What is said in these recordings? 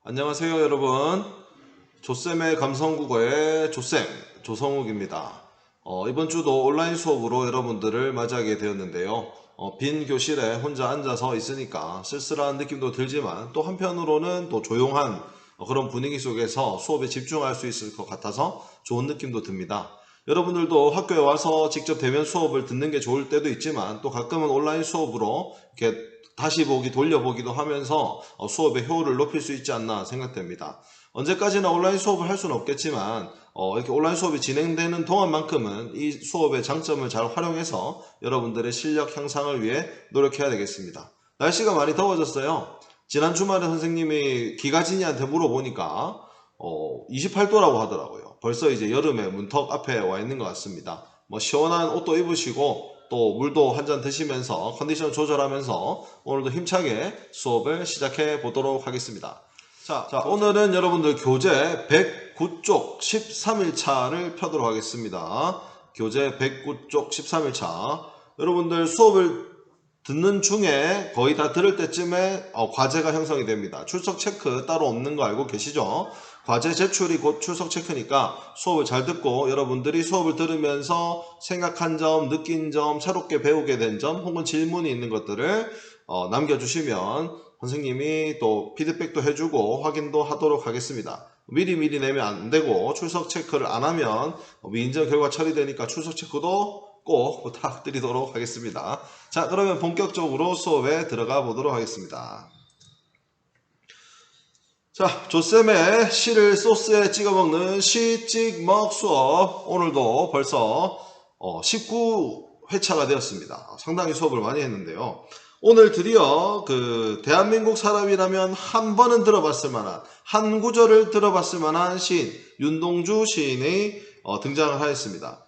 안녕하세요 여러분. 조쌤의 감성국어의 조쌤 조성욱입니다. 이번 주도 온라인 수업으로 여러분들을 맞이하게 되었는데요. 빈 교실에 혼자 앉아서 있으니까 쓸쓸한 느낌도 들지만 또 한편으로는 또 조용한 그런 분위기 속에서 수업에 집중할 수 있을 것 같아서 좋은 느낌도 듭니다. 여러분들도 학교에 와서 직접 대면 수업을 듣는 게 좋을 때도 있지만 또 가끔은 온라인 수업으로 이렇게 다시 보기, 돌려보기도 하면서 수업의 효율을 높일 수 있지 않나 생각됩니다. 언제까지나 온라인 수업을 할 수는 없겠지만 이렇게 온라인 수업이 진행되는 동안만큼은 이 수업의 장점을 잘 활용해서 여러분들의 실력 향상을 위해 노력해야 되겠습니다. 날씨가 많이 더워졌어요. 지난 주말에 선생님이 기가진이한테 물어보니까 28도라고 하더라고요. 벌써 이제 여름에 문턱 앞에 와 있는 것 같습니다. 시원한 옷도 입으시고 또 물도 한 잔 드시면서 컨디션 조절하면서 오늘도 힘차게 수업을 시작해 보도록 하겠습니다. 자, 오늘은 여러분들 교재 109쪽 13일차를 펴도록 하겠습니다. 교재 109쪽 13일차. 여러분들 수업을 듣는 중에 거의 다 들을 때쯤에 과제가 형성이 됩니다. 출석 체크 따로 없는 거 알고 계시죠? 과제 제출이 곧 출석 체크니까 수업을 잘 듣고 여러분들이 수업을 들으면서 생각한 점, 느낀 점, 새롭게 배우게 된 점 혹은 질문이 있는 것들을 남겨주시면 선생님이 또 피드백도 해주고 확인도 하도록 하겠습니다. 미리 내면 안 되고 출석 체크를 안 하면 미인정 결과 처리되니까 출석 체크도 꼭 부탁드리도록 하겠습니다. 자, 그러면 본격적으로 수업에 들어가 보도록 하겠습니다. 자, 조쌤의 시를 소스에 찍어 먹는 시, 찍, 먹 수업. 오늘도 벌써 19회차가 되었습니다. 상당히 수업을 많이 했는데요. 오늘 드디어 대한민국 사람이라면 한 번은 들어봤을 만한, 한 구절을 들어봤을 만한 시인, 윤동주 시인이 등장을 하였습니다.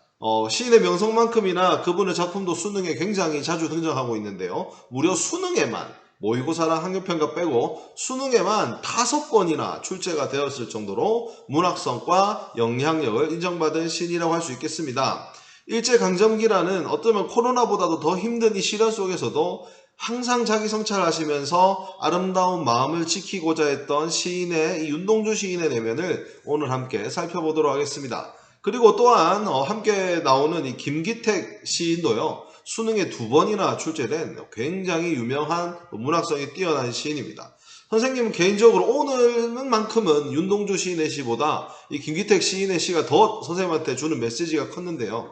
시인의 명성만큼이나 그분의 작품도 수능에 굉장히 자주 등장하고 있는데요. 무려 수능에만 모의고사랑 학력평가 빼고 수능에만 5건이나 출제가 되었을 정도로 문학성과 영향력을 인정받은 시인이라고 할 수 있겠습니다. 일제강점기라는 어쩌면 코로나보다도 더 힘든 이 시련 속에서도 항상 자기 성찰하시면서 아름다운 마음을 지키고자 했던 시인의 이 윤동주 시인의 내면을 오늘 함께 살펴보도록 하겠습니다. 그리고 또한 함께 나오는 이 김기택 시인도요. 수능에 2번이나 출제된 굉장히 유명한 문학성이 뛰어난 시인입니다. 선생님은 개인적으로 오늘만큼은 윤동주 시인의 시보다 이 김기택 시인의 시가 더 선생님한테 주는 메시지가 컸는데요.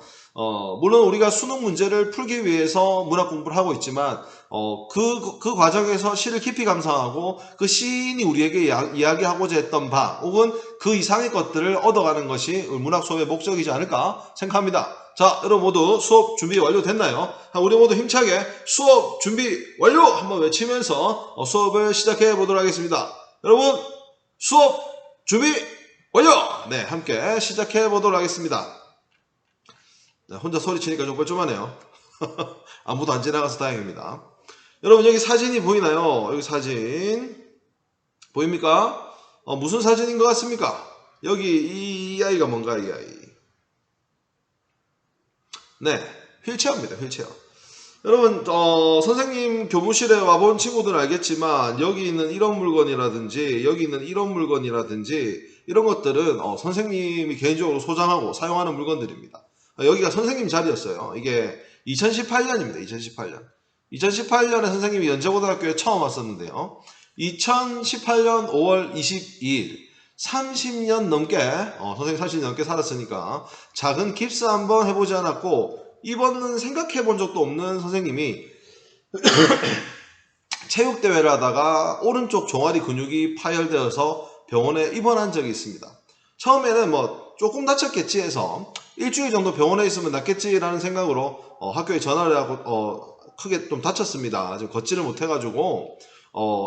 물론 우리가 수능 문제를 풀기 위해서 문학 공부를 하고 있지만 그 과정에서 시를 깊이 감상하고 그 시인이 우리에게 이야기하고자 했던 바 혹은 그 이상의 것들을 얻어가는 것이 문학 수업의 목적이지 않을까 생각합니다. 자, 여러분 모두 수업 준비 완료됐나요? 우리 모두 힘차게 수업 준비 완료! 한번 외치면서 수업을 시작해 보도록 하겠습니다. 여러분 수업 준비 완료! 네, 함께 시작해 보도록 하겠습니다. 네, 혼자 소리치니까 좀 뻘쭘하네요. 아무도 안 지나가서 다행입니다. 여러분 여기 사진이 보이나요? 여기 사진 보입니까? 무슨 사진인 것 같습니까? 여기 이 아이가 뭔가 이 아이. 네, 휠체어입니다. 휠체어. 여러분 선생님 교무실에 와본 친구들은 알겠지만 여기 있는 이런 물건이라든지 여기 있는 이런 물건이라든지 이런 것들은 선생님이 개인적으로 소장하고 사용하는 물건들입니다. 여기가 선생님 자리였어요. 이게 2018년입니다. 2018년에 선생님이 연제고등학교에 처음 왔었는데요. 2018년 5월 22일 30년 넘게 선생님 30년 넘게 살았으니까 작은 깁스 한번 해보지 않았고 이번은 생각해 본 적도 없는 선생님이 체육대회를 하다가 오른쪽 종아리 근육이 파열되어서 병원에 입원한 적이 있습니다. 처음에는 조금 다쳤겠지 해서 일주일 정도 병원에 있으면 낫겠지라는 생각으로 학교에 전화를 하고 크게 좀 다쳤습니다. 좀 걷지를 못해가지고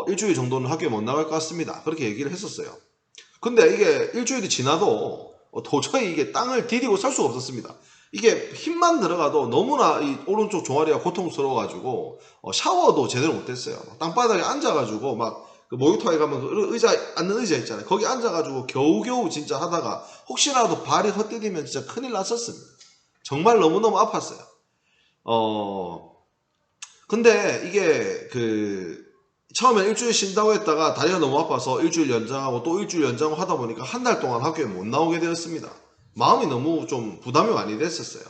일주일 정도는 학교에 못 나갈 것 같습니다. 그렇게 얘기를 했었어요. 근데 이게 일주일이 지나도 도저히 이게 땅을 디디고 살 수가 없었습니다. 이게 힘만 들어가도 너무나 이 오른쪽 종아리가 고통스러워가지고 샤워도 제대로 못했어요. 땅바닥에 앉아가지고 그 모유토에 가면 그 앉는 의자 있잖아요. 거기 앉아가지고 겨우겨우 진짜 하다가 혹시라도 발이 헛디디면 진짜 큰일 났었습니다. 정말 너무너무 아팠어요. 근데 이게 처음에 일주일 쉰다고 했다가 다리가 너무 아파서 일주일 연장하고 또 일주일 연장하고 하다 보니까 한 달 동안 학교에 못 나오게 되었습니다. 마음이 너무 좀 부담이 많이 됐었어요.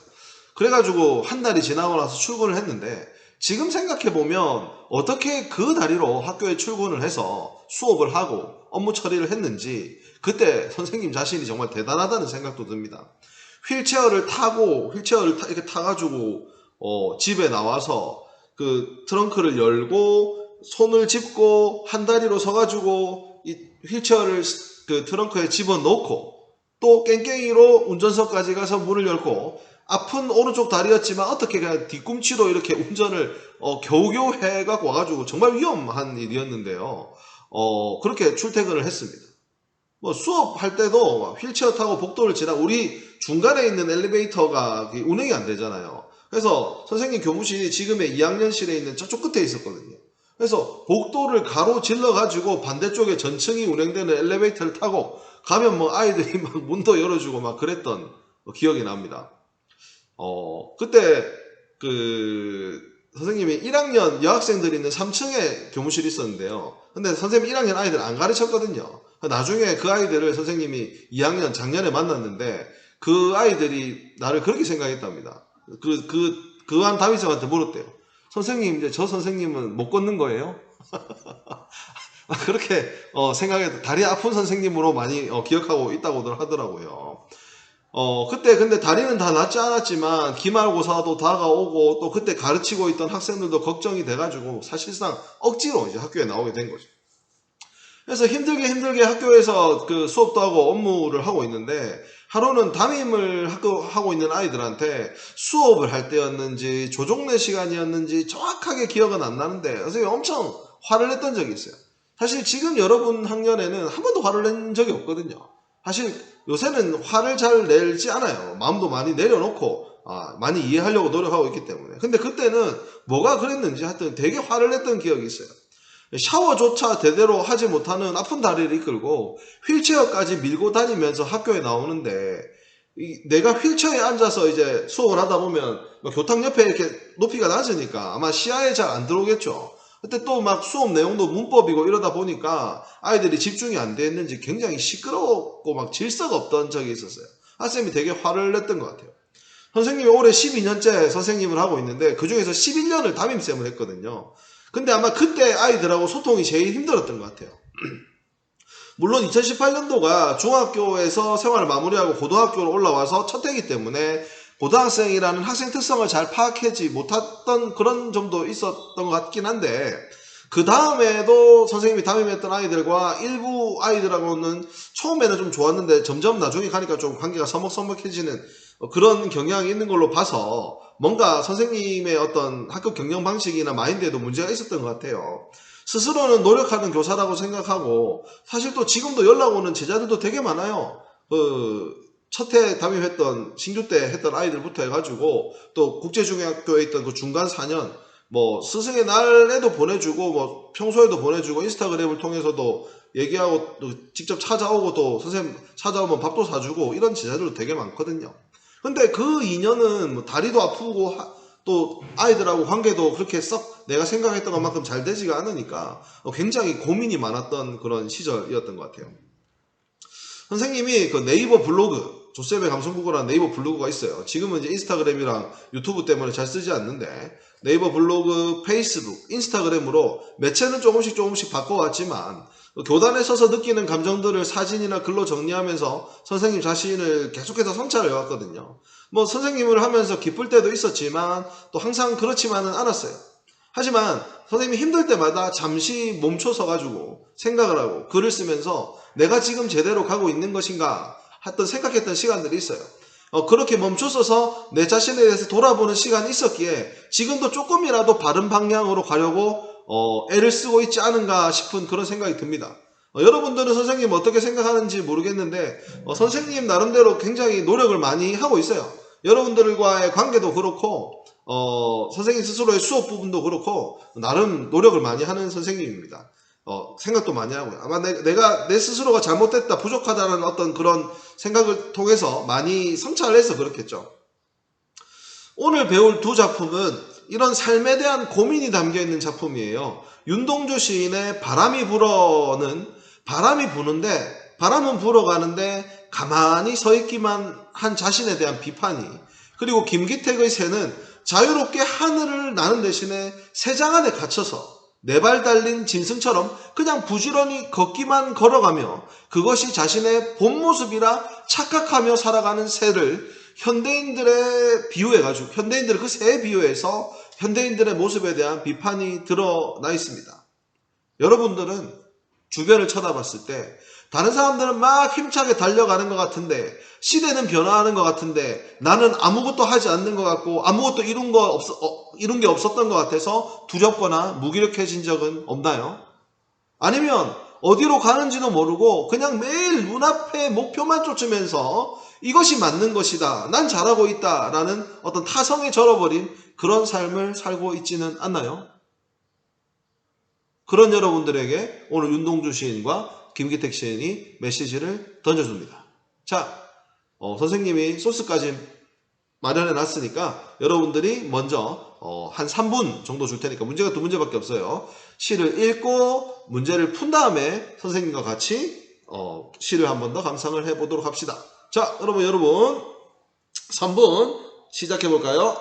그래가지고 한 달이 지나고 나서 출근을 했는데, 지금 생각해보면 어떻게 그 다리로 학교에 출근을 해서 수업을 하고 업무 처리를 했는지 그때 선생님 자신이 정말 대단하다는 생각도 듭니다. 휠체어를 이렇게 타가지고 집에 나와서 그 트렁크를 열고 손을 짚고 한 다리로 서가지고 이 휠체어를 그 트렁크에 집어넣고 또 깽깽이로 운전석까지 가서 문을 열고, 아픈 오른쪽 다리였지만 어떻게 그냥 뒤꿈치로 이렇게 운전을 겨우겨우 해갖고 와가지고 정말 위험한 일이었는데요. 그렇게 출퇴근을 했습니다. 뭐 수업할 때도 휠체어 타고 복도를 우리 중간에 있는 엘리베이터가 운행이 안 되잖아요. 그래서 선생님 교무실이 지금의 2학년실에 있는 저쪽 끝에 있었거든요. 그래서 복도를 가로질러 가지고 반대쪽에 전층이 운행되는 엘리베이터를 타고 가면 뭐 아이들이 막 문도 열어주고 막 그랬던 기억이 납니다. 그때 그 선생님이 1학년 여학생들이 있는 3층에 교무실이 있었는데요. 근데 선생님 1학년 아이들 안 가르쳤거든요. 나중에 그 아이들을 선생님이 2학년 작년에 만났는데 그 아이들이 나를 그렇게 생각했답니다. 한 담임쌤한테 물었대요. 선생님, 이제 저 선생님은 못 걷는 거예요? 그렇게 생각해도 다리 아픈 선생님으로 많이 기억하고 있다고들 하더라고요. 그때 근데 다리는 다 낫지 않았지만 기말고사도 다가오고 또 그때 가르치고 있던 학생들도 걱정이 돼가지고 사실상 억지로 이제 학교에 나오게 된 거죠. 그래서 힘들게 학교에서 그 수업도 하고 업무를 하고 있는데, 하루는 담임을 하고 있는 아이들한테 수업을 할 때였는지 조종내 시간이었는지 정확하게 기억은 안 나는데 선생님이 엄청 화를 냈던 적이 있어요. 사실 지금 여러분 학년에는 한 번도 화를 낸 적이 없거든요. 사실 요새는 화를 잘 내지 않아요. 마음도 많이 내려놓고 많이 이해하려고 노력하고 있기 때문에. 근데 그때는 뭐가 그랬는지 하여튼 되게 화를 냈던 기억이 있어요. 샤워조차 제대로 하지 못하는 아픈 다리를 이끌고 휠체어까지 밀고 다니면서 학교에 나오는데, 내가 휠체어에 앉아서 이제 수업을 하다 보면 교탁 옆에 이렇게 높이가 낮으니까 아마 시야에 잘 안 들어오겠죠. 그때 또 막 수업 내용도 문법이고 이러다 보니까 아이들이 집중이 안 됐는지 굉장히 시끄럽고 막 질서가 없던 적이 있었어요. 학생이 되게 화를 냈던 것 같아요. 선생님이 올해 12년째 선생님을 하고 있는데 그 중에서 11년을 담임쌤을 했거든요. 근데 아마 그때 아이들하고 소통이 제일 힘들었던 것 같아요. 물론 2018년도가 중학교에서 생활을 마무리하고 고등학교로 올라와서 첫 해이기 때문에 고등학생이라는 학생 특성을 잘 파악하지 못했던 그런 점도 있었던 것 같긴 한데, 그 다음에도 선생님이 담임했던 아이들과 일부 아이들하고는 처음에는 좀 좋았는데 점점 나중에 가니까 좀 관계가 서먹서먹해지는 그런 경향이 있는 걸로 봐서 뭔가 선생님의 어떤 학급 경영 방식이나 마인드에도 문제가 있었던 것 같아요. 스스로는 노력하는 교사라고 생각하고, 사실 또 지금도 연락 오는 제자들도 되게 많아요. 첫 해 담임했던 신규 때 했던 아이들부터 해가지고 또 국제중학교에 있던 그 중간 4년 뭐 스승의 날에도 보내주고 뭐 평소에도 보내주고 인스타그램을 통해서도 얘기하고 또 직접 찾아오고 또 선생님 찾아오면 밥도 사주고 이런 제자들도 되게 많거든요. 근데 그 2년은 뭐 다리도 아프고 또 아이들하고 관계도 그렇게 썩 내가 생각했던 것만큼 잘 되지가 않으니까 굉장히 고민이 많았던 그런 시절이었던 것 같아요. 선생님이 그 네이버 블로그, 조쌤의 감성국어라는 네이버 블로그가 있어요. 지금은 이제 인스타그램이랑 유튜브 때문에 잘 쓰지 않는데 네이버 블로그, 페이스북, 인스타그램으로 매체는 조금씩 바꿔왔지만 교단에 서서 느끼는 감정들을 사진이나 글로 정리하면서 선생님 자신을 계속해서 성찰을 해왔거든요. 뭐 선생님을 하면서 기쁠 때도 있었지만 또 항상 그렇지만은 않았어요. 하지만 선생님이 힘들 때마다 잠시 멈춰서 가지고 생각을 하고 글을 쓰면서 내가 지금 제대로 가고 있는 것인가 생각했던 시간들이 있어요. 그렇게 멈춰서서 내 자신에 대해서 돌아보는 시간이 있었기에 지금도 조금이라도 바른 방향으로 가려고 애를 쓰고 있지 않은가 싶은 그런 생각이 듭니다. 여러분들은 선생님 어떻게 생각하는지 모르겠는데 선생님 나름대로 굉장히 노력을 많이 하고 있어요. 여러분들과의 관계도 그렇고 선생님 스스로의 수업 부분도 그렇고 나름 노력을 많이 하는 선생님입니다. 생각도 많이 하고요. 아마 내가 내 스스로가 잘못됐다, 부족하다는 어떤 그런 생각을 통해서 많이 성찰을 해서 그렇겠죠. 오늘 배울 두 작품은 이런 삶에 대한 고민이 담겨 있는 작품이에요. 윤동주 시인의 바람이 불어는 바람이 부는데 바람은 불어가는데 가만히 서 있기만 한 자신에 대한 비판이, 그리고 김기택의 새는 자유롭게 하늘을 나는 대신에 새장 안에 갇혀서 네 발 달린 짐승처럼 그냥 부지런히 걷기만 걸어가며 그것이 자신의 본 모습이라 착각하며 살아가는 새를 현대인들의 비유해가지고, 현대인들의 그 새에 비유해서 현대인들의 모습에 대한 비판이 드러나 있습니다. 여러분들은 주변을 쳐다봤을 때 다른 사람들은 막 힘차게 달려가는 것 같은데, 시대는 변화하는 것 같은데 나는 아무것도 하지 않는 것 같고 아무것도 이룬 게 없었던 것 같아서 두렵거나 무기력해진 적은 없나요? 아니면 어디로 가는지도 모르고 그냥 매일 눈앞에 목표만 쫓으면서 이것이 맞는 것이다, 난 잘하고 있다 라는 어떤 타성에 절어버린 그런 삶을 살고 있지는 않나요? 그런 여러분들에게 오늘 윤동주 시인과 김기택 시인이 메시지를 던져줍니다. 자, 선생님이 소스까지 마련해 놨으니까 여러분들이 먼저 한 3분 정도 줄 테니까, 문제가 2문제밖에 없어요. 시를 읽고 문제를 푼 다음에 선생님과 같이 시를 한 번 더 감상을 해보도록 합시다. 자, 여러분 3분 시작해 볼까요?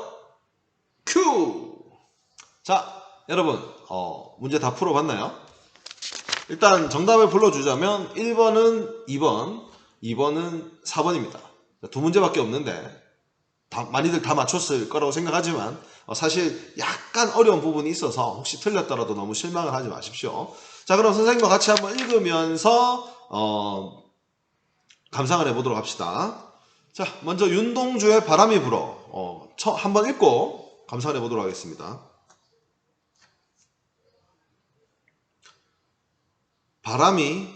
큐! 자, 여러분 문제 다 풀어봤나요? 일단 정답을 불러주자면 1번은 2번, 2번은 4번입니다. 2문제밖에 없는데 많이들 다 맞췄을 거라고 생각하지만 사실 약간 어려운 부분이 있어서 혹시 틀렸더라도 너무 실망을 하지 마십시오. 자, 그럼 선생님과 같이 한번 읽으면서 감상을 해보도록 합시다. 자, 먼저 윤동주의 바람이 불어 한번 읽고 감상을 해보도록 하겠습니다. 바람이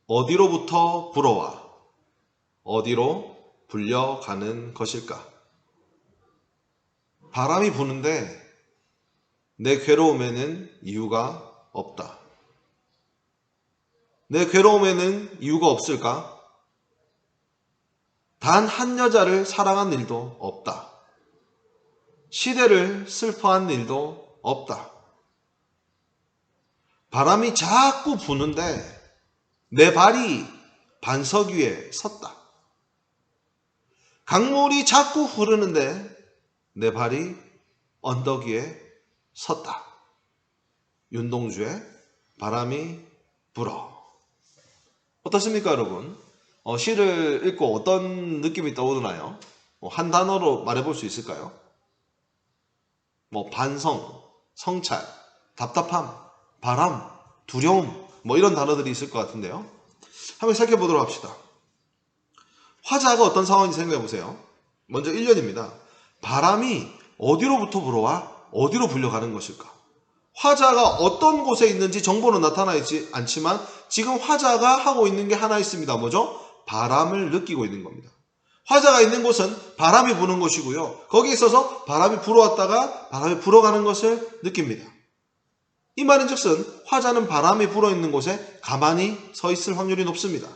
어디로부터 불어와 어디로 불려가는 것일까? 바람이 부는데 내 괴로움에는 이유가 없다. 내 괴로움에는 이유가 없을까? 단 한 여자를 사랑한 일도 없다. 시대를 슬퍼한 일도 없다. 바람이 자꾸 부는데 내 발이 반석 위에 섰다. 강물이 자꾸 흐르는데 내 발이 언덕 위에 섰다. 윤동주의 바람이 불어. 어떻습니까, 여러분? 시를 읽고 어떤 느낌이 떠오르나요? 한 단어로 말해볼 수 있을까요? 반성, 성찰, 답답함, 바람, 두려움, 이런 단어들이 있을 것 같은데요. 한번 살펴보도록 합시다. 화자가 어떤 상황인지 생각해 보세요. 먼저 1년입니다. 바람이 어디로부터 불어와 어디로 불려가는 것일까? 화자가 어떤 곳에 있는지 정보는 나타나 있지 않지만 지금 화자가 하고 있는 게 하나 있습니다. 뭐죠? 바람을 느끼고 있는 겁니다. 화자가 있는 곳은 바람이 부는 곳이고요. 거기에 있어서 바람이 불어왔다가 바람이 불어가는 것을 느낍니다. 이 말인즉슨 화자는 바람이 불어있는 곳에 가만히 서 있을 확률이 높습니다.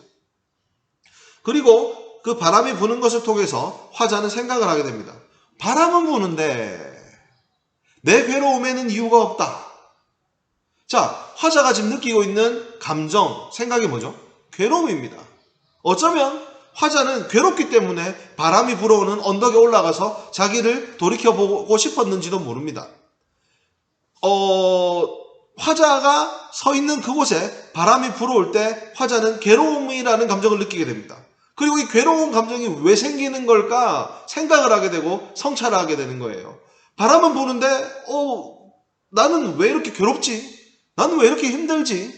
그리고 그 바람이 부는 것을 통해서 화자는 생각을 하게 됩니다. 바람은 부는데 내 괴로움에는 이유가 없다. 자, 화자가 지금 느끼고 있는 감정, 생각이 뭐죠? 괴로움입니다. 어쩌면 화자는 괴롭기 때문에 바람이 불어오는 언덕에 올라가서 자기를 돌이켜보고 싶었는지도 모릅니다. 화자가 서 있는 그곳에 바람이 불어올 때 화자는 괴로움이라는 감정을 느끼게 됩니다. 그리고 이 괴로운 감정이 왜 생기는 걸까 생각을 하게 되고 성찰을 하게 되는 거예요. 바람은 부는데 나는 왜 이렇게 괴롭지? 나는 왜 이렇게 힘들지?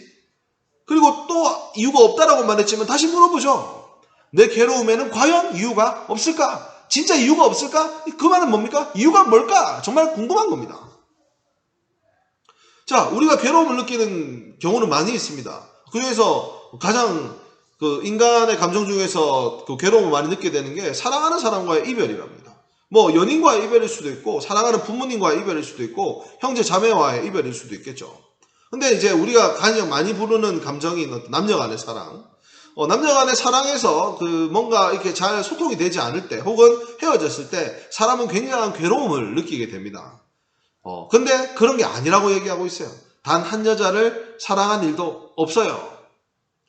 그리고 또 이유가 없다라고 말했지만 다시 물어보죠. 내 괴로움에는 과연 이유가 없을까? 진짜 이유가 없을까? 그 말은 뭡니까? 이유가 뭘까? 정말 궁금한 겁니다. 자, 우리가 괴로움을 느끼는 경우는 많이 있습니다. 그중에서 가장 인간의 감정 중에서 괴로움을 많이 느끼게 되는 게 사랑하는 사람과의 이별이랍니다. 연인과의 이별일 수도 있고, 사랑하는 부모님과의 이별일 수도 있고, 형제 자매와의 이별일 수도 있겠죠. 근데 이제 우리가 가장 많이 부르는 감정이 남녀 간의 사랑. 남녀 간의 사랑에서 뭔가 이렇게 잘 소통이 되지 않을 때, 혹은 헤어졌을 때, 사람은 굉장한 괴로움을 느끼게 됩니다. 근데 그런 게 아니라고 얘기하고 있어요. 단 한 여자를 사랑한 일도 없어요.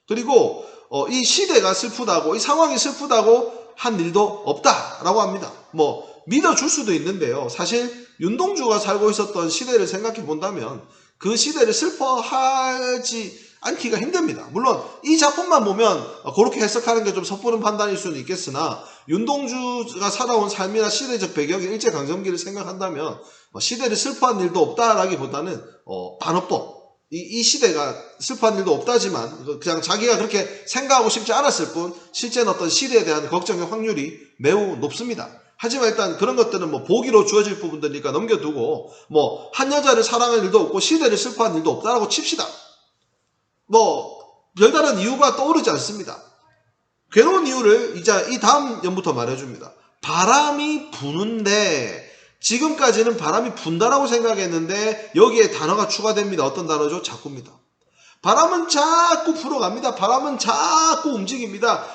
그리고 이 시대가 슬프다고, 이 상황이 슬프다고 한 일도 없다라고 합니다. 믿어줄 수도 있는데요. 사실 윤동주가 살고 있었던 시대를 생각해 본다면 그 시대를 슬퍼하지 않기가 힘듭니다. 물론 이 작품만 보면 그렇게 해석하는 게 좀 섣부른 판단일 수는 있겠으나 윤동주가 살아온 삶이나 시대적 배경이 일제강점기를 생각한다면 시대를 슬퍼한 일도 없다라기보다는 반어법, 이 시대가 슬퍼한 일도 없다지만 그냥 자기가 그렇게 생각하고 싶지 않았을 뿐 실제는 어떤 시대에 대한 걱정의 확률이 매우 높습니다. 하지만 일단 그런 것들은 보기로 주어질 부분들이니까 넘겨두고 한 여자를 사랑할 일도 없고 시대를 슬퍼한 일도 없다라고 칩시다. 별다른 이유가 떠오르지 않습니다. 괴로운 이유를 이제 이 다음 연부터 말해줍니다. 바람이 부는데 지금까지는 바람이 분다라고 생각했는데 여기에 단어가 추가됩니다. 어떤 단어죠? 자꾸입니다. 바람은 자꾸 불어갑니다. 바람은 자꾸 움직입니다.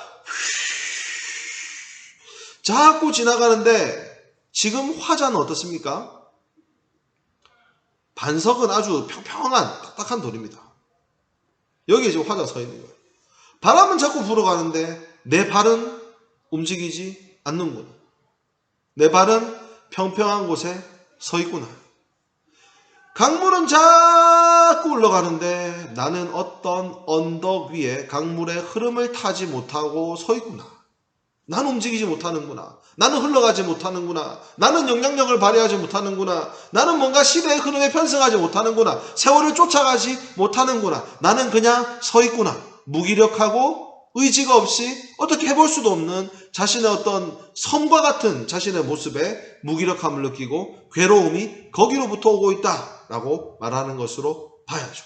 자꾸 지나가는데 지금 화자는 어떻습니까? 반석은 아주 평평한 딱딱한 돌입니다. 여기에 지금 화자가 서 있는 거예요. 바람은 자꾸 불어가는데 내 발은 움직이지 않는구나. 내 발은 평평한 곳에 서 있구나. 강물은 자꾸 흘러가는데 나는 어떤 언덕 위에 강물의 흐름을 타지 못하고 서 있구나. 나는 움직이지 못하는구나. 나는 흘러가지 못하는구나. 나는 영향력을 발휘하지 못하는구나. 나는 뭔가 시대의 흐름에 편승하지 못하는구나. 세월을 쫓아가지 못하는구나. 나는 그냥 서 있구나. 무기력하고 의지가 없이 어떻게 해볼 수도 없는 자신의 어떤 섬과 같은 자신의 모습에 무기력함을 느끼고 괴로움이 거기로부터 오고 있다라고 말하는 것으로 봐야죠.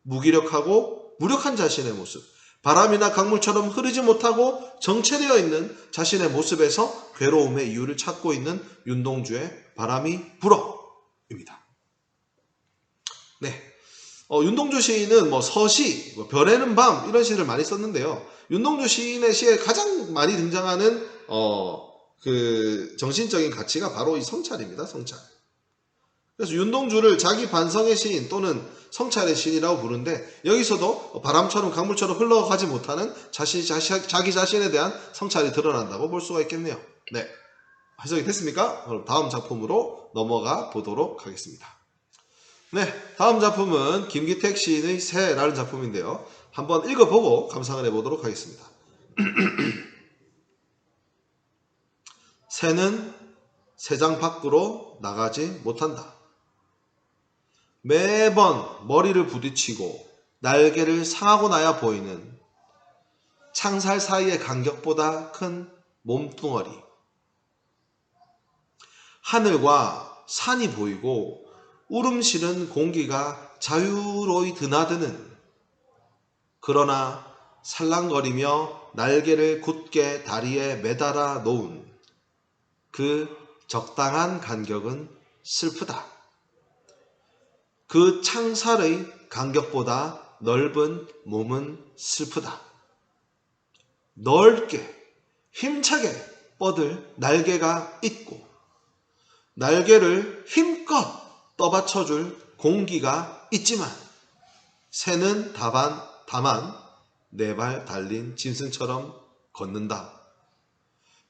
무기력하고 무력한 자신의 모습. 바람이나 강물처럼 흐르지 못하고 정체되어 있는 자신의 모습에서 괴로움의 이유를 찾고 있는 윤동주의 바람이 불어입니다. 네. 윤동주 시인은 서시, 별에는 밤 이런 시를 많이 썼는데요. 윤동주 시인의 시에 가장 많이 등장하는 그 정신적인 가치가 바로 이 성찰입니다. 성찰. 그래서 윤동주를 자기 반성의 시인 또는 성찰의 시인이라고 부르는데 여기서도 바람처럼 강물처럼 흘러가지 못하는 자기 자신에 대한 성찰이 드러난다고 볼 수가 있겠네요. 네, 해석이 됐습니까? 그럼 다음 작품으로 넘어가 보도록 하겠습니다. 네, 다음 작품은 김기택 시인의 새라는 작품인데요. 한번 읽어보고 감상을 해보도록 하겠습니다. 새는 새장 밖으로 나가지 못한다. 매번 머리를 부딪히고 날개를 상하고 나야 보이는 창살 사이의 간격보다 큰 몸뚱어리. 하늘과 산이 보이고 울음 실은 공기가 자유로이 드나드는, 그러나 살랑거리며 날개를 굳게 다리에 매달아 놓은 그 적당한 간격은 슬프다. 그 창살의 간격보다 넓은 몸은 슬프다. 넓게 힘차게 뻗을 날개가 있고 날개를 힘껏 떠받쳐줄 공기가 있지만 새는 다만 네 발 달린 짐승처럼 걷는다.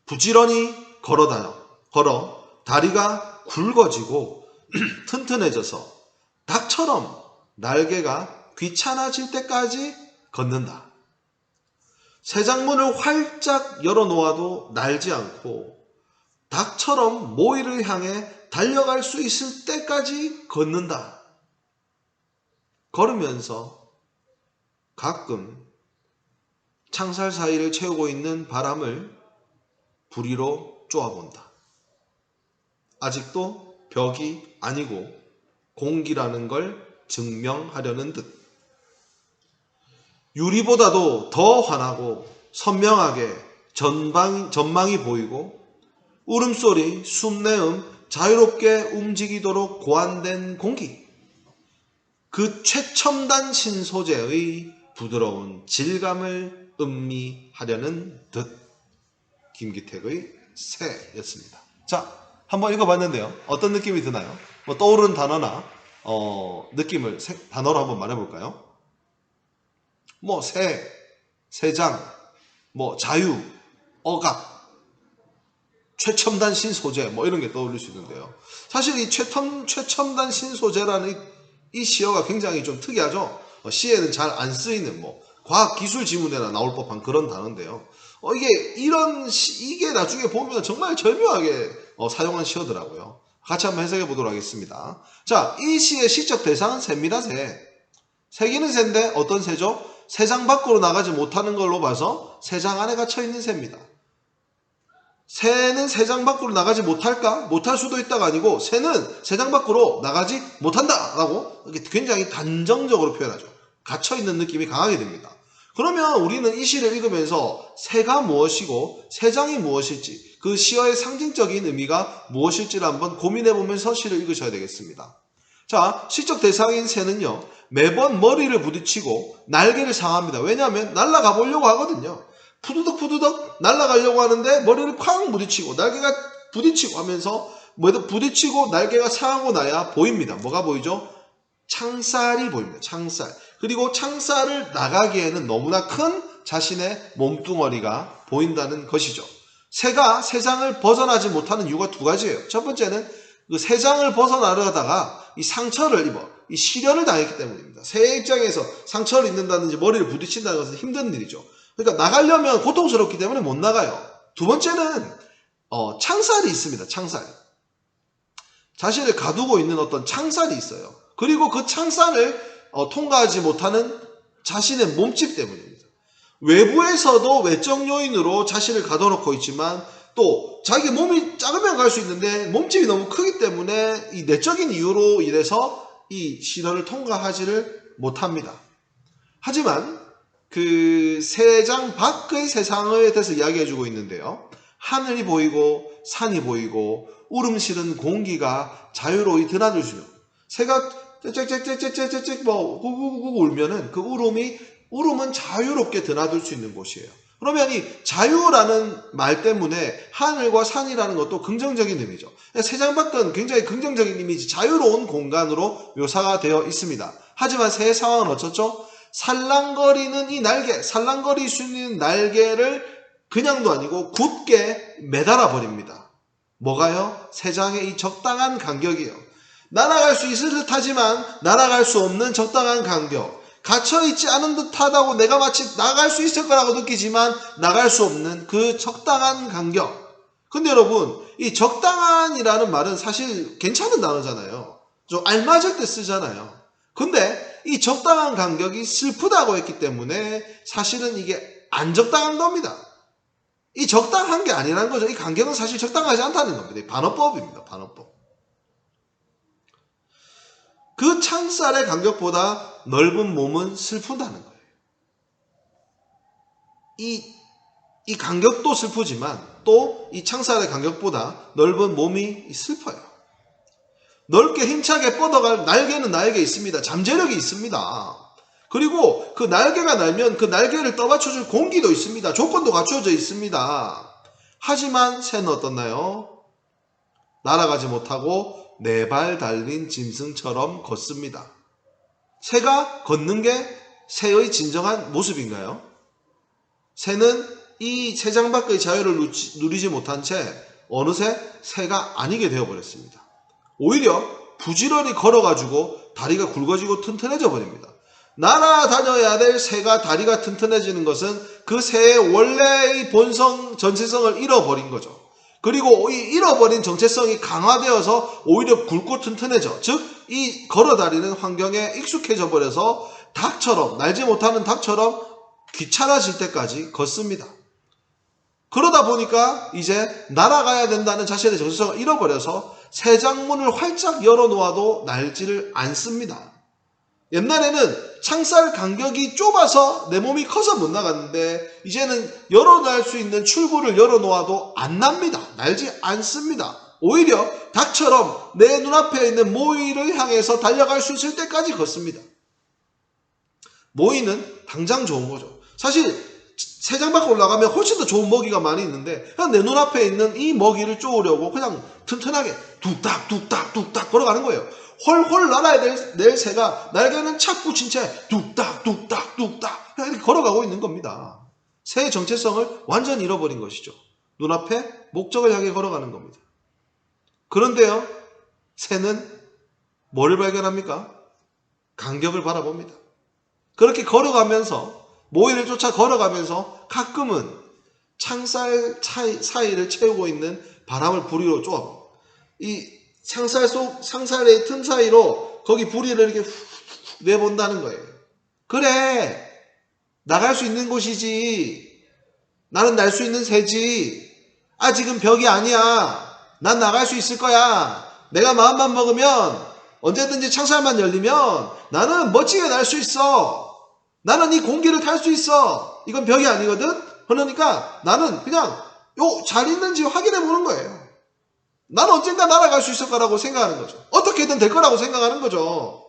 부지런히 걸어 다리가 굵어지고 튼튼해져서 닭처럼 날개가 귀찮아질 때까지 걷는다. 새장문을 활짝 열어놓아도 날지 않고 닭처럼 모이를 향해 달려갈 수 있을 때까지 걷는다. 걸으면서 가끔 창살 사이를 채우고 있는 바람을 부리로 쪼아본다. 아직도 벽이 아니고 공기라는 걸 증명하려는 듯. 유리보다도 더 환하고 선명하게 전망이 보이고 울음소리, 숨내음 자유롭게 움직이도록 고안된 공기. 그 최첨단 신소재의 부드러운 질감을 음미하려는 듯. 김기택의 새였습니다. 자, 한번 읽어봤는데요. 어떤 느낌이 드나요? 뭐 떠오르는 단어나 느낌을 단어로 한번 말해볼까요? 뭐 세장, 뭐 자유, 억압, 최첨단 신소재 뭐 이런 게 떠올릴 수 있는데요. 사실 이 최첨단 신소재라는 이 시어가 굉장히 좀 특이하죠. 시에는 잘 안 쓰이는 뭐 과학기술 지문에나 나올 법한 그런 단어인데요. 이게 나중에 보면 정말 절묘하게 사용한 시어더라고요. 같이 한번 해석해 보도록 하겠습니다. 자, 이 시의 시적 대상은 새입니다. 새기는 새인데 어떤 새죠? 새장 밖으로 나가지 못하는 걸로 봐서 새장 안에 갇혀 있는 새입니다. 새는 새장 밖으로 나가지 못할까? 못할 수도 있다가 아니고 새는 새장 밖으로 나가지 못한다 라고 굉장히 단정적으로 표현하죠. 갇혀있는 느낌이 강하게 됩니다. 그러면 우리는 이 시를 읽으면서 새가 무엇이고 새장이 무엇일지 그 시어의 상징적인 의미가 무엇일지를 한번 고민해보면서 시를 읽으셔야 되겠습니다. 자, 시적 대상인 새는요, 매번 머리를 부딪히고 날개를 상합니다. 왜냐하면 날아가 보려고 하거든요. 푸드덕 날아가려고 하는데 머리를 쾅 부딪히고 날개가 부딪히고 하면서 부딪히고 날개가 상하고 나야 보입니다. 뭐가 보이죠? 창살이 보입니다. 창살. 그리고 창살을 나가기에는 너무나 큰 자신의 몸뚱어리가 보인다는 것이죠. 새가 새장을 벗어나지 못하는 이유가 두 가지예요. 첫 번째는 그 새장을 벗어나려다가 이 상처를 입어 이 시련을 당했기 때문입니다. 새의 입장에서 상처를 입는다든지 머리를 부딪힌다는 것은 힘든 일이죠. 그러니까 나가려면 고통스럽기 때문에 못 나가요. 두 번째는 창살이 있습니다. 창살. 자신을 가두고 있는 어떤 창살이 있어요. 그리고 그 창살을 통과하지 못하는 자신의 몸집 때문입니다. 외부에서도 외적 요인으로 자신을 가둬놓고 있지만 또 자기 몸이 작으면 갈 수 있는데 몸집이 너무 크기 때문에 이 내적인 이유로 인해서 이 시련을 통과하지를 못합니다. 하지만 그 새장 밖의 세상에 대해서 이야기해주고 있는데요. 하늘이 보이고 산이 보이고 울음 실은 공기가 자유로이 드나들 수 있는 새가 짹짹짹짹짹짹 뭐 구구구구 울면은 그 울음은 자유롭게 드나들 수 있는 곳이에요. 그러면 이 자유라는 말 때문에 하늘과 산이라는 것도 긍정적인 의미죠. 새장 밖은 굉장히 긍정적인 이미지, 자유로운 공간으로 묘사가 되어 있습니다. 하지만 새의 상황은 어쩌죠? 살랑거리는 이 날개, 살랑거릴 수 있는 날개를 그냥도 아니고 굳게 매달아 버립니다. 뭐가요? 새장의 이 적당한 간격이에요. 날아갈 수 있을 듯 하지만 날아갈 수 없는 적당한 간격. 갇혀있지 않은 듯 하다고 내가 마치 나갈 수 있을 거라고 느끼지만 나갈 수 없는 그 적당한 간격. 근데 여러분, 이 적당한이라는 말은 사실 괜찮은 단어잖아요. 좀 알맞을 때 쓰잖아요. 근데 이 적당한 간격이 슬프다고 했기 때문에 사실은 이게 안 적당한 겁니다. 이 적당한 게 아니라는 거죠. 이 간격은 사실 적당하지 않다는 겁니다. 이 반어법입니다. 반어법. 그 창살의 간격보다 넓은 몸은 슬프다는 거예요. 이 간격도 슬프지만 또 이 창살의 간격보다 넓은 몸이 슬퍼요. 넓게 힘차게 뻗어갈 날개는 나에게 있습니다. 잠재력이 있습니다. 그리고 그 날개가 날면 그 날개를 떠받쳐줄 공기도 있습니다. 조건도 갖추어져 있습니다. 하지만 새는 어떻나요? 날아가지 못하고 네 발 달린 짐승처럼 걷습니다. 새가 걷는 게 새의 진정한 모습인가요? 새는 이 새장 밖의 자유를 누리지 못한 채 어느새 새가 아니게 되어버렸습니다. 오히려 부지런히 걸어가지고 다리가 굵어지고 튼튼해져 버립니다. 날아다녀야 될 새가 다리가 튼튼해지는 것은 그 새의 원래의 본성, 전체성을 잃어버린 거죠. 그리고 이 잃어버린 정체성이 강화되어서 오히려 굵고 튼튼해져. 즉, 이 걸어다니는 환경에 익숙해져 버려서 닭처럼, 날지 못하는 닭처럼 귀찮아질 때까지 걷습니다. 그러다 보니까 이제 날아가야 된다는 자신의 정체성을 잃어버려서 새장문을 활짝 열어놓아도 날지를 않습니다. 옛날에는 창살 간격이 좁아서 내 몸이 커서 못 나갔는데 이제는 열어놓을 수 있는 출구를 열어놓아도 안 납니다. 날지 않습니다. 오히려 닭처럼 내 눈앞에 있는 모이를 향해서 달려갈 수 있을 때까지 걷습니다. 모이는 당장 좋은 거죠. 사실 세장 밖으로 나가면 훨씬 더 좋은 먹이가 많이 있는데 그냥 내 눈앞에 있는 이 먹이를 쪼으려고 그냥 튼튼하게 뚝딱 뚝딱 뚝딱 걸어가는 거예요. 훨훨 날아야 될 새가 날개는 착 붙인 채 뚝딱 뚝딱 뚝딱 이렇게 걸어가고 있는 겁니다. 새의 정체성을 완전히 잃어버린 것이죠. 눈앞에 목적을 향해 걸어가는 겁니다. 그런데요, 새는 뭐를 발견합니까? 간격을 바라봅니다. 그렇게 걸어가면서 모이를 쫓아 걸어가면서 가끔은 창살 사이를 채우고 있는 바람을 부리로 쪼아봐. 이 상살의 틈 사이로 거기 부리를 이렇게 훅 내본다는 거예요. 그래, 나갈 수 있는 곳이지. 나는 날 수 있는 새지. 아직은 벽이 아니야. 난 나갈 수 있을 거야. 내가 마음만 먹으면 언제든지 창살만 열리면 나는 멋지게 날 수 있어. 나는 이 공기를 탈 수 있어. 이건 벽이 아니거든. 그러니까 나는 그냥 잘 있는지 확인해 보는 거예요. 나는 언젠가 날아갈 수 있을 거라고 생각하는 거죠. 어떻게든 될 거라고 생각하는 거죠.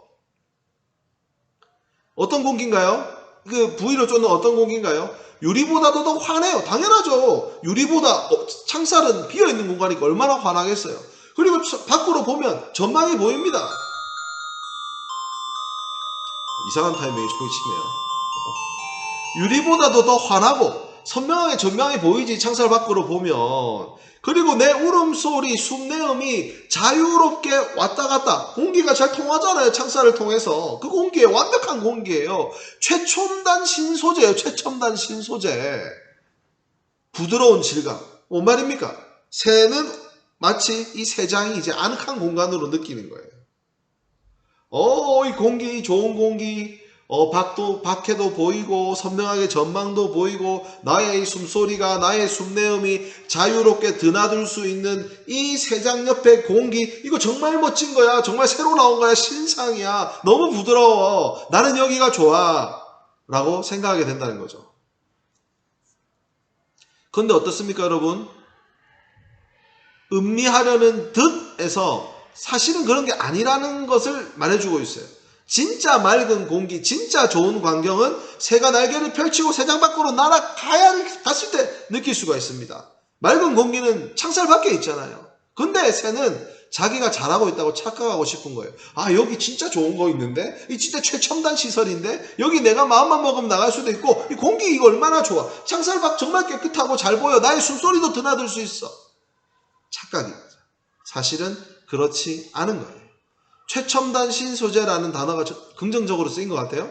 어떤 공기인가요? 그 부위로 쫓는 어떤 공기인가요? 유리보다도 더 환해요. 당연하죠. 유리보다 창살은 비어있는 공간이니까 얼마나 환하겠어요. 그리고 밖으로 보면 전망이 보입니다. 이상한 타이밍에 총이 치네요. 유리보다도 더 환하고 선명하게 전망이 보이지, 창살 밖으로 보면. 그리고 내 울음소리, 숨내음이 자유롭게 왔다 갔다. 공기가 잘 통하잖아요, 창살을 통해서. 그 공기에 완벽한 공기예요. 최첨단 신소재예요, 최첨단 신소재. 부드러운 질감. 뭔 말입니까? 새는 마치 이 새장이 이제 아늑한 공간으로 느끼는 거예요. 이 공기, 좋은 공기, 밖에도 보이고, 선명하게 전망도 보이고, 나의 이 숨소리가, 나의 숨내음이 자유롭게 드나들 수 있는 이 새장 옆에 공기, 이거 정말 멋진 거야. 정말 새로 나온 거야. 신상이야. 너무 부드러워. 나는 여기가 좋아. 라고 생각하게 된다는 거죠. 그런데 어떻습니까, 여러분? 음미하려는 듯에서 사실은 그런 게 아니라는 것을 말해주고 있어요. 진짜 맑은 공기, 진짜 좋은 광경은 새가 날개를 펼치고 새장 밖으로 갔을 때 느낄 수가 있습니다. 맑은 공기는 창살 밖에 있잖아요. 근데 새는 자기가 잘하고 있다고 착각하고 싶은 거예요. 아, 여기 진짜 좋은 거 있는데? 이 진짜 최첨단 시설인데? 여기 내가 마음만 먹으면 나갈 수도 있고, 이 공기 이거 얼마나 좋아. 창살 밖 정말 깨끗하고 잘 보여. 나의 숨소리도 드나들 수 있어. 착각입니다. 사실은 그렇지 않은 거예요. 최첨단 신소재라는 단어가 긍정적으로 쓰인 것 같아요?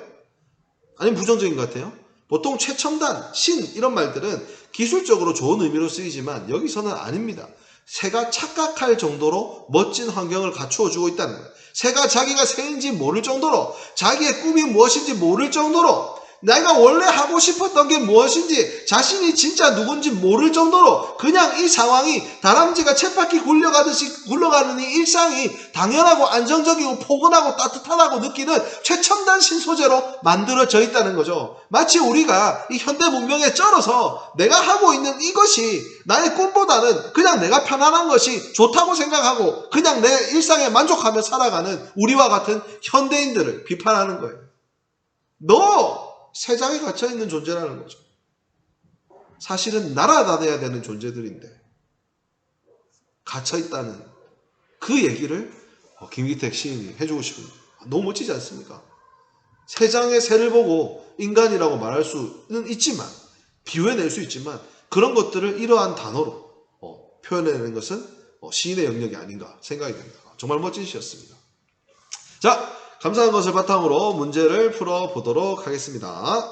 아니면 부정적인 것 같아요? 보통 최첨단, 신 이런 말들은 기술적으로 좋은 의미로 쓰이지만 여기서는 아닙니다. 새가 착각할 정도로 멋진 환경을 갖추어 주고 있다는 거예요. 새가 자기가 새인지 모를 정도로, 자기의 꿈이 무엇인지 모를 정도로, 내가 원래 하고 싶었던 게 무엇인지, 자신이 진짜 누군지 모를 정도로 그냥 이 상황이 다람쥐가 쳇바퀴 굴러가듯이 굴러가는 이 일상이 당연하고 안정적이고 포근하고 따뜻하다고 느끼는 최첨단 신소재로 만들어져 있다는 거죠. 마치 우리가 이 현대 문명에 쩔어서 내가 하고 있는 이것이 나의 꿈보다는 그냥 내가 편안한 것이 좋다고 생각하고 그냥 내 일상에 만족하며 살아가는 우리와 같은 현대인들을 비판하는 거예요. 너 새장에 갇혀있는 존재라는 거죠. 사실은 날아다녀야 되는 존재들인데 갇혀있다는 그 얘기를 김기택 시인이 해주고 싶습니다. 너무 멋지지 않습니까? 새장의 새를 보고 인간이라고 말할 수는 있지만, 비유해낼 수 있지만, 그런 것들을 이러한 단어로 표현해내는 것은 시인의 영역이 아닌가 생각이 됩니다. 정말 멋진 시였습니다. 자, 감사한 것을 바탕으로 문제를 풀어보도록 하겠습니다.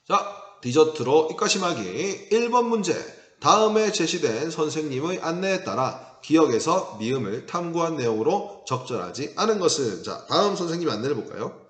자, 디저트로 이과심하기 1번 문제. 다음에 제시된 선생님의 안내에 따라 기억에서 미음을 탐구한 내용으로 적절하지 않은 것은? 자, 다음 선생님 안내를 볼까요?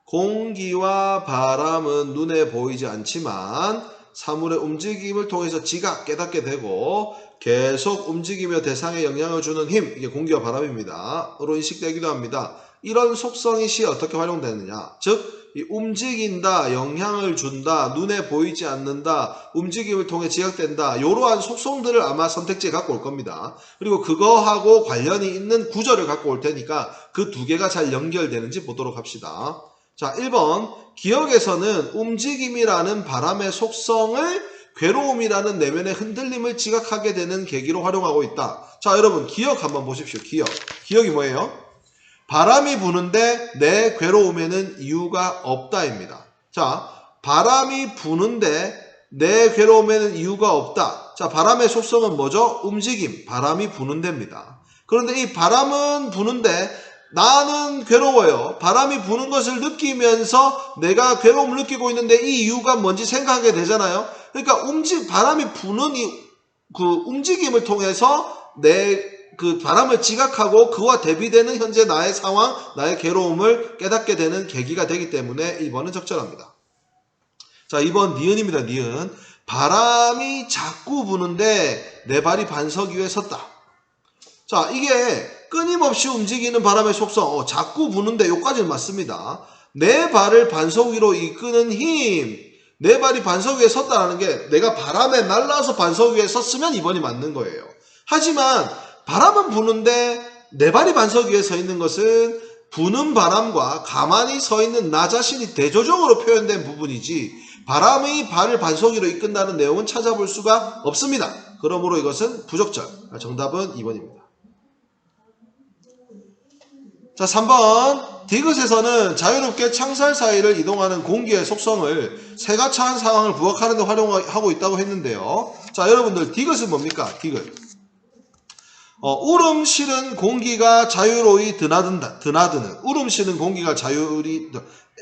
공기와 바람은 눈에 보이지 않지만 사물의 움직임을 통해서 지각 깨닫게 되고 계속 움직이며 대상에 영향을 주는 힘, 이게 공기와 바람입니다. 로 인식되기도 합니다. 이런 속성이 시에 어떻게 활용되느냐? 즉, 이 움직인다, 영향을 준다, 눈에 보이지 않는다, 움직임을 통해 지각된다, 이러한 속성들을 아마 선택지에 갖고 올 겁니다. 그리고 그거하고 관련이 있는 구절을 갖고 올 테니까 그 두 개가 잘 연결되는지 보도록 합시다. 자, 1번. 기억에서는 움직임이라는 바람의 속성을 괴로움이라는 내면의 흔들림을 지각하게 되는 계기로 활용하고 있다. 자, 여러분 기억 한번 보십시오. 기억이 뭐예요? 바람이 부는데 내 괴로움에는 이유가 없다입니다. 자, 바람이 부는데 내 괴로움에는 이유가 없다. 자, 바람의 속성은 뭐죠? 움직임, 바람이 부는 데입니다. 그런데 이 바람은 부는데 나는 괴로워요. 바람이 부는 것을 느끼면서 내가 괴로움을 느끼고 있는데 이 이유가 뭔지 생각하게 되잖아요. 그러니까 바람이 부는 그 움직임을 통해서 그 바람을 지각하고 그와 대비되는 현재 나의 상황, 나의 괴로움을 깨닫게 되는 계기가 되기 때문에 2번은 적절합니다. 자, 2번 니은입니다. 니은. 바람이 자꾸 부는데 내 발이 반석 위에 섰다. 자, 이게 끊임없이 움직이는 바람의 속성, 자꾸 부는데 요까지는 맞습니다. 내 발을 반석 위로 이끄는 힘, 내 발이 반석 위에 섰다라는 게 내가 바람에 날라서 반석 위에 섰으면 2번이 맞는 거예요. 하지만 바람은 부는데 내 발이 반석 위에 서 있는 것은 부는 바람과 가만히 서 있는 나 자신이 대조적으로 표현된 부분이지 바람이 발을 반석 위로 이끈다는 내용은 찾아볼 수가 없습니다. 그러므로 이것은 부적절. 정답은 2번입니다. 자, 3번. 디귿에서는 자유롭게 창살 사이를 이동하는 공기의 속성을 새가 처한 상황을 부각하는 데 활용하고 있다고 했는데요. 자, 여러분들 디귿은 뭡니까? 디귿. 울음 실은 공기가 자유로이 드나드는. 울음 실은 공기가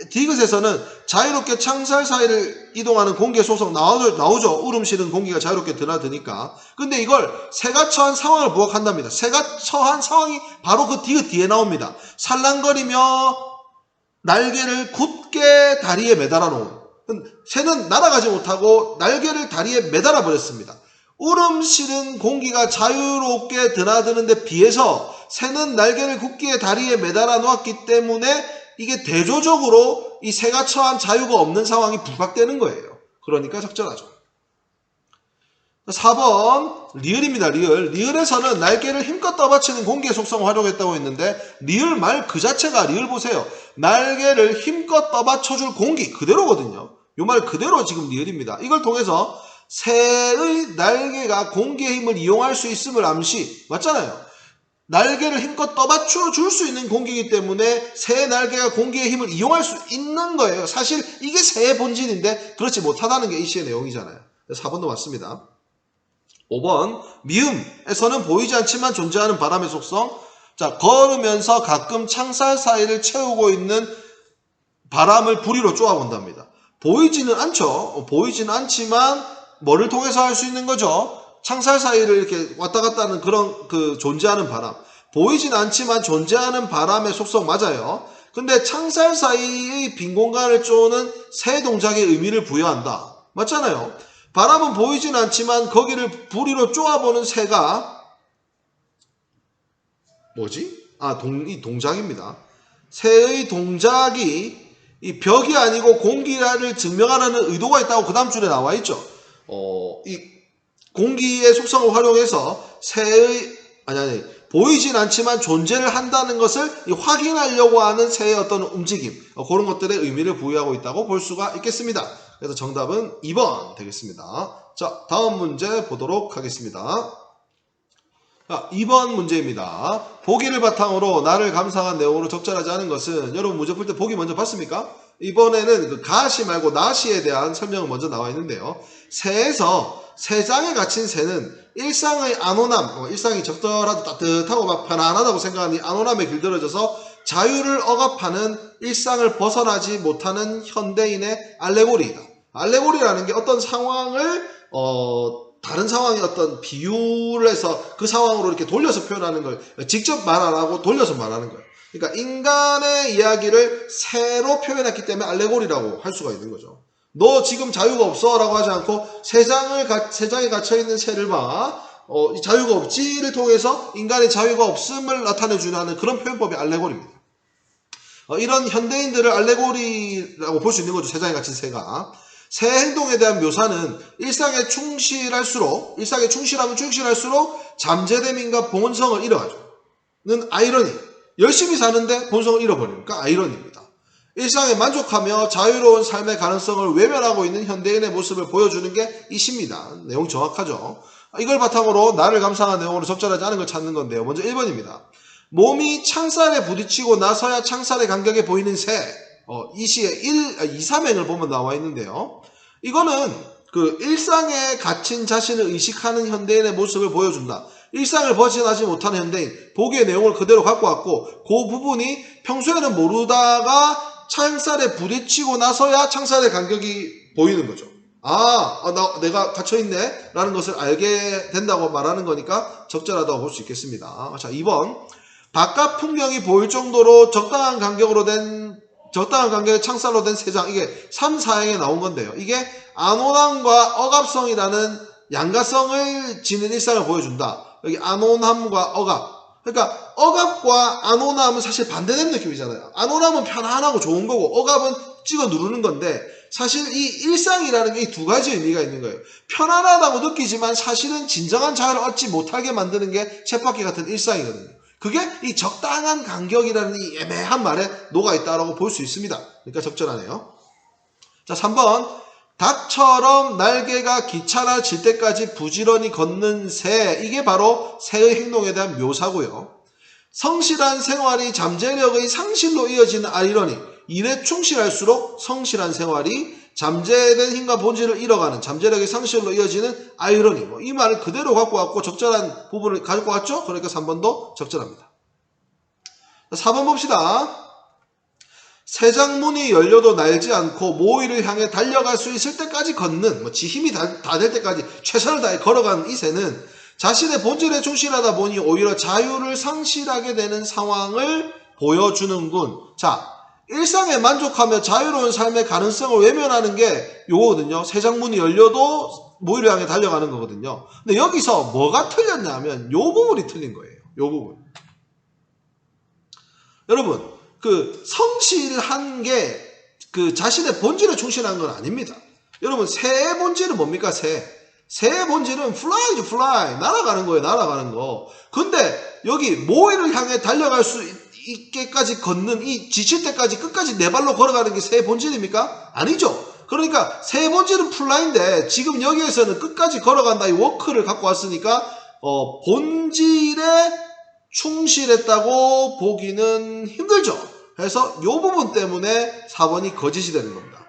디귿에서는 자유롭게 창살 사이를 이동하는 공기의 속성 나오죠. 울음 실은 공기가 자유롭게 드나드니까. 근데 이걸 새가 처한 상황을 부각한답니다. 새가 처한 상황이 바로 그 디귿 뒤에 나옵니다. 살랑거리며 날개를 굳게 다리에 매달아 놓은. 새는 날아가지 못하고 날개를 다리에 매달아 버렸습니다. 울음 실은 공기가 자유롭게 드나드는데 비해서 새는 날개를 굳게 다리에 매달아 놓았기 때문에 이게 대조적으로 이 새가 처한 자유가 없는 상황이 부각되는 거예요. 그러니까 적절하죠. 4번 리을입니다. 리을에서는 날개를 힘껏 떠받치는 공기의 속성을 활용했다고 했는데 리을 말 그 자체가 리을 보세요. 날개를 힘껏 떠받쳐줄 공기 그대로거든요. 이 말 그대로 지금 리을입니다. 이걸 통해서 새의 날개가 공기의 힘을 이용할 수 있음을 암시. 맞잖아요. 날개를 힘껏 떠받쳐 줄 수 있는 공기이기 때문에 새의 날개가 공기의 힘을 이용할 수 있는 거예요. 사실 이게 새의 본질인데 그렇지 못하다는 게 이 시의 내용이잖아요. 4번도 맞습니다. 5번 미음에서는 보이지 않지만 존재하는 바람의 속성. 자, 걸으면서 가끔 창살 사이를 채우고 있는 바람을 부리로 쪼아본답니다. 보이지는 않죠. 보이지는 않지만 뭐를 통해서 할 수 있는 거죠? 창살 사이를 이렇게 왔다 갔다 하는 그런 존재하는 바람. 보이진 않지만 존재하는 바람의 속성 맞아요. 근데 창살 사이의 빈 공간을 쪼는 새 동작의 의미를 부여한다. 맞잖아요. 바람은 보이진 않지만 거기를 부리로 쪼아보는 새가 뭐지? 이 동작입니다. 새의 동작이 이 벽이 아니고 공기를 증명하라는 의도가 있다고 그 다음 줄에 나와 있죠. 이 공기의 속성을 활용해서 보이진 않지만 존재를 한다는 것을 확인하려고 하는 새의 어떤 움직임, 그런 것들의 의미를 부여하고 있다고 볼 수가 있겠습니다. 그래서 정답은 2번 되겠습니다. 자, 다음 문제 보도록 하겠습니다. 자, 2번 문제입니다. 보기를 바탕으로 나를 감상한 내용으로 적절하지 않은 것은, 여러분 문제 풀 때 보기 먼저 봤습니까? 이번에는 그 가시 말고 나시에 대한 설명은 먼저 나와 있는데요. 새에서 새장에 갇힌 새는 일상의 안온함, 일상이 적절하고 따뜻하고 막 편안하다고 생각하는 이 안온함에 길들여져서 자유를 억압하는 일상을 벗어나지 못하는 현대인의 알레고리이다. 알레고리라는 게 어떤 상황을 다른 상황의 어떤 비유를 해서 그 상황으로 이렇게 돌려서 표현하는 걸 직접 말 안 하고 돌려서 말하는 거예요. 그러니까 인간의 이야기를 새로 표현했기 때문에 알레고리라고 할 수가 있는 거죠. 너 지금 자유가 없어 라고 하지 않고 새장에 갇혀있는 새를 봐. 자유가 없지를 통해서 인간의 자유가 없음을 나타내주는 그런 표현법이 알레고리입니다. 이런 현대인들을 알레고리라고 볼 수 있는 거죠. 새장에 갇힌 새가. 새 행동에 대한 묘사는 일상에 충실하면 충실할수록 잠재됨인가 본성을 잃어가죠. 는 아이러니. 열심히 사는데 본성을 잃어버리니까 아이러니입니다. 일상에 만족하며 자유로운 삶의 가능성을 외면하고 있는 현대인의 모습을 보여주는 게 이 시입니다. 내용 정확하죠. 이걸 바탕으로 나를 감상한 내용으로 적절하지 않은 걸 찾는 건데요. 먼저 1번입니다. 몸이 창살에 부딪히고 나서야 창살의 간격에 보이는 새. 이 시의 2, 3행을 보면 나와 있는데요. 이거는 그 일상에 갇힌 자신을 의식하는 현대인의 모습을 보여준다. 일상을 벗어나지 못하는 현대인, 보기의 내용을 그대로 갖고 왔고 그 부분이 평소에는 모르다가 창살에 부딪히고 나서야 창살의 간격이 보이는 거죠. 내가 갇혀있네 라는 것을 알게 된다고 말하는 거니까 적절하다고 볼 수 있겠습니다. 자, 2번. 바깥 풍경이 보일 정도로 적당한 간격의 창살로 된 세장. 이게 3, 4행에 나온 건데요. 이게 안온함과 억압성이라는 양가성을 지닌 일상을 보여준다. 여기 안온함과 억압. 그러니까 억압과 안온함은 사실 반대되는 느낌이잖아요. 안온함은 편안하고 좋은 거고 억압은 찍어 누르는 건데 사실 이 일상이라는 게 이 두 가지 의미가 있는 거예요. 편안하다고 느끼지만 사실은 진정한 자유를 얻지 못하게 만드는 게 쳇바퀴 같은 일상이거든요. 그게 이 적당한 간격이라는 이 애매한 말에 녹아있다라고 볼 수 있습니다. 그러니까 적절하네요. 자, 3번. 닭처럼 날개가 귀찮아질 때까지 부지런히 걷는 새. 이게 바로 새의 행동에 대한 묘사고요. 성실한 생활이 잠재력의 상실로 이어지는 아이러니. 일에 충실할수록 성실한 생활이 잠재된 힘과 본질을 잃어가는 잠재력의 상실로 이어지는 아이러니. 이 말을 그대로 갖고 왔고 적절한 부분을 가지고 왔죠. 그러니까 3번도 적절합니다. 4번 봅시다. 새장문이 열려도 날지 않고 모의를 향해 달려갈 수 있을 때까지 걷는, 지 힘이 다 될 때까지 최선을 다해 걸어가는 이 새는 자신의 본질에 충실하다 보니 오히려 자유를 상실하게 되는 상황을 보여주는군. 자, 일상에 만족하며 자유로운 삶의 가능성을 외면하는 게 요거거든요. 새장문이 열려도 모의를 향해 달려가는 거거든요. 근데 여기서 뭐가 틀렸냐면 요 부분이 틀린 거예요. 요 부분. 여러분, 그 성실한 게 그 자신의 본질에 충실한 건 아닙니다. 여러분, 새의 본질은 뭡니까? 새의 본질은 fly죠, fly. 날아가는 거예요, 날아가는 거. 근데 여기 모의를 향해 달려갈 수 있게까지 걷는 이 지칠 때까지 끝까지 네 발로 걸어가는 게 새의 본질입니까? 아니죠. 그러니까 새의 본질은 플라인데 지금 여기에서는 끝까지 걸어간다 이 워크를 갖고 왔으니까 본질에 충실했다고 보기는 힘들죠. 그래서 이 부분 때문에 4번이 거짓이 되는 겁니다.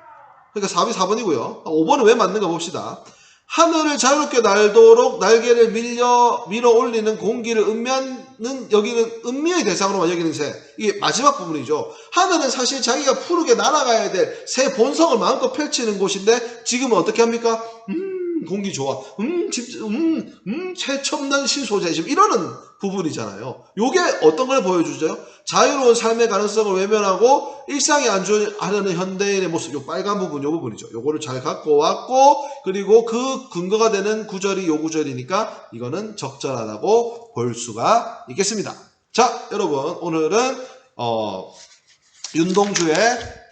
그러니까 4번이 4번이고요. 5번은 왜 맞는가 봅시다. 하늘을 자유롭게 날도록 날개를 밀어 올리는 공기를 음미하는, 여기는 음미의 대상으로만 여기는 새. 이게 마지막 부분이죠. 하늘은 사실 자기가 푸르게 날아가야 될 새 본성을 마음껏 펼치는 곳인데 지금은 어떻게 합니까? 공기 좋아. 최첨단 신소재. 지금 이러는 부분이잖아요. 요게 어떤 걸 보여주죠? 자유로운 삶의 가능성을 외면하고 일상에 안주하려는 현대인의 모습. 요 빨간 부분, 요 부분이죠. 요거를 잘 갖고 왔고, 그리고 그 근거가 되는 구절이 요 구절이니까 이거는 적절하다고 볼 수가 있겠습니다. 자, 여러분, 오늘은 윤동주의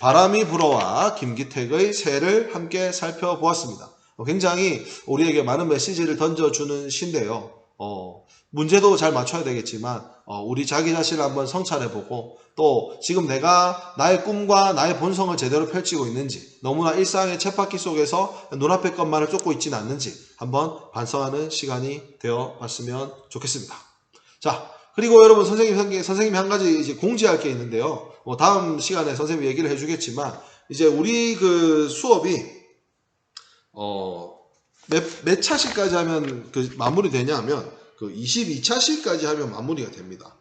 바람이 불어와 김기택의 새를 함께 살펴보았습니다. 굉장히 우리에게 많은 메시지를 던져주는 시인데요. 문제도 잘 맞춰야 되겠지만 우리 자기 자신을 한번 성찰해보고 또 지금 내가 나의 꿈과 나의 본성을 제대로 펼치고 있는지, 너무나 일상의 쳇바퀴 속에서 눈앞의 것만을 쫓고 있지는 않는지 한번 반성하는 시간이 되어봤으면 좋겠습니다. 자, 그리고 여러분, 선생님이 한 가지 이제 공지할 게 있는데요. 다음 시간에 선생님이 얘기를 해주겠지만 이제 우리 그 수업이 몇 차시까지 하면 그 마무리 되냐면 그 22차시까지 하면 마무리가 됩니다.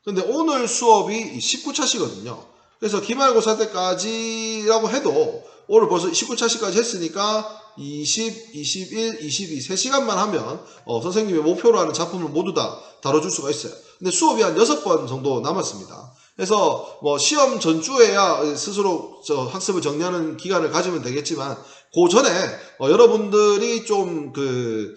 근데 오늘 수업이 19차시거든요. 그래서 기말고사 때까지라고 해도 오늘 벌써 19차시까지 했으니까 20, 21, 22, 3시간만 하면 선생님의 목표로 하는 작품을 모두 다 다뤄줄 수가 있어요. 근데 수업이 한 6번 정도 남았습니다. 그래서 뭐 시험 전주에야 스스로 학습을 정리하는 기간을 가지면 되겠지만 그 전에 여러분들이 좀 그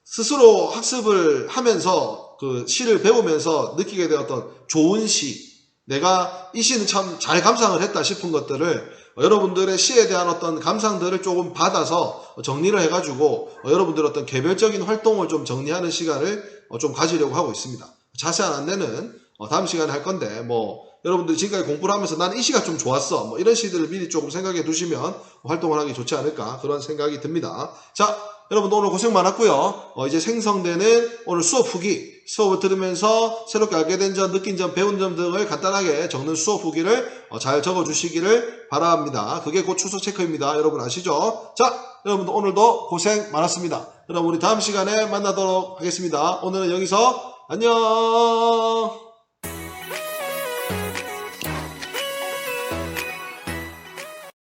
스스로 학습을 하면서 그 시를 배우면서 느끼게 되었던 좋은 시, 내가 이 시는 참 잘 감상을 했다 싶은 것들을 여러분들의 시에 대한 어떤 감상들을 조금 받아서 정리를 해가지고 여러분들 어떤 개별적인 활동을 좀 정리하는 시간을 좀 가지려고 하고 있습니다. 자세한 안내는 다음 시간에 할 건데 뭐 여러분들이 지금까지 공부를 하면서 나는 이 시가 좀 좋았어. 뭐 이런 시들을 미리 조금 생각해 두시면 활동을 하기 좋지 않을까 그런 생각이 듭니다. 자, 여러분들 오늘 고생 많았고요. 이제 생성되는 오늘 수업 후기, 수업을 들으면서 새롭게 알게 된 점, 느낀 점, 배운 점 등을 간단하게 적는 수업 후기를 잘 적어 주시기를 바랍니다. 그게 곧 출석 체크입니다. 여러분 아시죠? 자, 여러분들 오늘도 고생 많았습니다. 여러분 우리 다음 시간에 만나도록 하겠습니다. 오늘은 여기서 안녕.